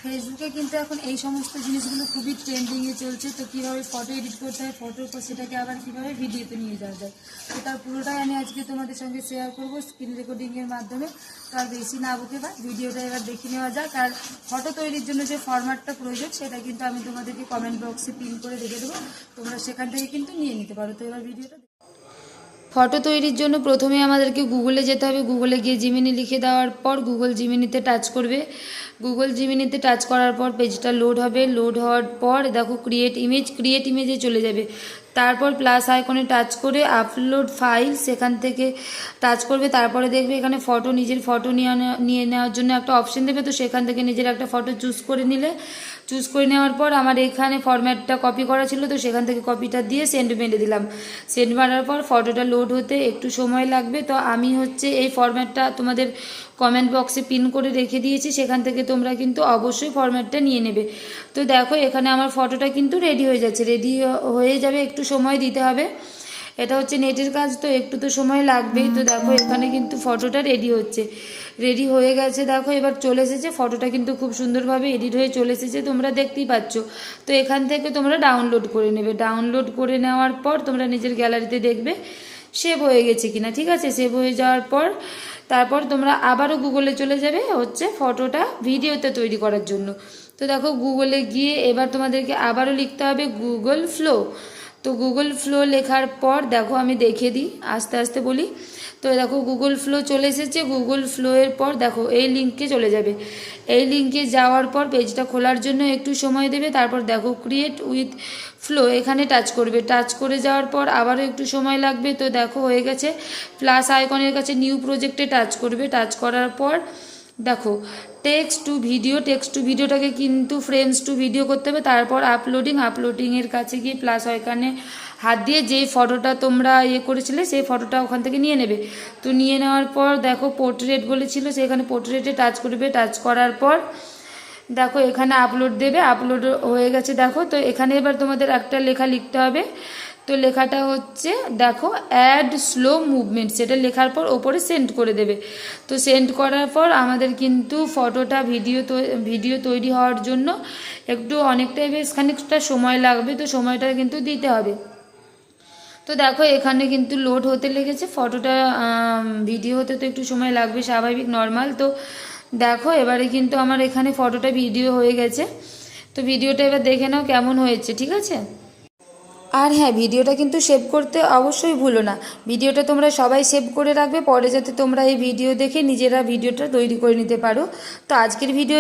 ফেসবুকে কিন্তু এখন এই সমস্ত জিনিসগুলো খুবই ট্রেন্ডিংয়ে চলছে। তো কীভাবে ফটো এডিট করতে হয়, ফটোর পর সেটাকে আবার কীভাবে ভিডিওতে নিয়ে যাওয়া যায়, তো তার পুরোটাই আমি আজকে তোমাদের সঙ্গে শেয়ার করবো স্ক্রিন রেকর্ডিংয়ের মাধ্যমে। তো আর বেশি না বকে বা ভিডিওটা এবার দেখে নেওয়া যাক। আর ফটো তৈরির জন্য যে ফরম্যাটটা প্রয়োজন সেটা কিন্তু আমি তোমাদেরকে কমেন্ট বক্সে পিন করে রেখে দেবো, তোমরা সেখান থেকে কিন্তু নিয়ে নিতে পারো। তো এবার ভিডিওটা ফটো তৈরির জন্য প্রথমে আমাদেরকে গুগলে যেতে হবে। গুগলে গিয়ে জিমিনি লিখে দেওয়ার পর গুগল জিমিনিতে টাচ করবে। গুগল জিমিনিতে টাচ করার পর পেজটা লোড হবে। লোড হওয়ার পর দেখো ক্রিয়েট ইমেজে চলে যাবে। তারপর প্লাস আইকনে টাচ করে আপলোড ফাইল সেখান থেকে টাচ করবে। তারপরে দেখবে এখানে ফটো, নিজের ফটো নিয়ে নেওয়ার জন্য একটা অপশন দেবে। তো সেখান থেকে নিজের একটা ফটো চুজ করে নিলে, চুজ করে নেওয়ার পর আমার এখানে ফরম্যাটটা কপি করা ছিল, তো সেখান থেকে কপিটা দিয়ে সেন্ড মেরে দিলাম। সেন্ড মারার পর ফটোটা লোড হতে একটু সময় লাগবে। তো আমি এই ফরম্যাটটা তোমাদের কমেন্ট বক্সে পিন করে রেখে দিয়েছি, সেখান থেকে তোমরা কিন্তু অবশ্যই ফরম্যাটটা নিয়ে নেবে। তো দেখো এখানে আমার ফটোটা কিন্তু রেডি হয়ে যাচ্ছে, রেডি হয়ে যাবে, একটু সময় দিতে হবে। এটা নেটের কাজ, তো একটু তো সময় লাগবেই। তো দেখো এখানে কিন্তু ফটোটা রেডি হচ্ছে, রেডি হয়ে গেছে। দেখো এবার চলে এসেছে, ফটোটা কিন্তু খুব সুন্দরভাবে এডিট হয়ে চলে এসেছে, তোমরা দেখতেই পাচ্ছ। তো এখান থেকে তোমরা ডাউনলোড করে নেবে। ডাউনলোড করে নেওয়ার পর তোমরা নিজের গ্যালারিতে দেখবে সেভ হয়ে গেছে কিনা। ঠিক আছে, সেভ হয়ে যাওয়ার পর তারপর তোমরা আবারও গুগলে চলে যাবে ফটোটা ভিডিওতে তৈরি করার জন্য। তো দেখো গুগলে গিয়ে এবার তোমাদেরকে আবারও লিখতে হবে গুগল ফ্লো। তো গুগল ফ্লো লেখার পর দেখো আমি দেখিয়ে দিই, আস্তে আস্তে বলি। তো দেখো গুগল ফ্লো চলে এসেছে। গুগল ফ্লো এর পর দেখো এই লিঙ্কে চলে যাবে। এই লিঙ্কে যাওয়ার পর পেজটা খোলার জন্য একটু সময় দেবে। তারপর দেখো ক্রিয়েট উইথ ফ্লো এখানে টাচ করবে। টাচ করে যাওয়ার পর আবারও একটু সময় লাগবে। তো দেখো হয়ে গেছে। প্লাস আইকনের কাছে নিউ প্রজেক্টে টাচ করবে। টাচ করার পর দেখো টেক্সট টু ভিডিওটাকে কিন্তু ফ্রেমস টু ভিডিও করতে হবে। তারপর আপলোডিংয়ের কাছে গিয়ে প্লাস আইকনে হাত দিয়ে যেই ফটোটা তোমরা করেছিলে সেই ফটোটা ওখান থেকে নিয়ে নেবে। তো নিয়ে নেওয়ার পর দেখো পোর্ট্রেট বলেছিল, সেখানে পোর্ট্রেটে টাচ করবে। টাচ করার পর দেখো এখানে আপলোড দেবে। আপলোড হয়ে গেছে দেখো। তো এখানে এবার তোমাদের একটা লেখা লিখতে হবে। তো লেখাটা দেখো অ্যাড স্লো মুভমেন্ট, সেটা লেখার পর ওপরে সেন্ড করে দেবে। তো সেন্ড করার পর আমাদের কিন্তু ফটোটা ভিডিও তৈরি হওয়ার জন্য অনেকটাই বেশ খানিকটা সময় লাগবে। তো সময়টা কিন্তু দিতে হবে। তো দেখো এখানে কিন্তু লোড হতে লেগেছে, ফটোটা ভিডিও হতে তো একটু সময় লাগবে, স্বাভাবিক নর্মাল। তো দেখো এবারে কিন্তু আমার এখানে ফটোটা ভিডিও হয়ে গেছে। তো ভিডিওটা এবার দেখে নাও কেমন হয়েছে। ঠিক আছে, আর হ্যাঁ, ভিডিওটা কিন্তু সেভ করতে অবশ্যই ভুলো না। ভিডিওটা তোমরা সবাই সেভ করে রাখবে, পরে যাতে তোমরা এই ভিডিও দেখে নিজেরা ভিডিওটা তৈরি করে নিতে পারো। তো আজকের ভিডিও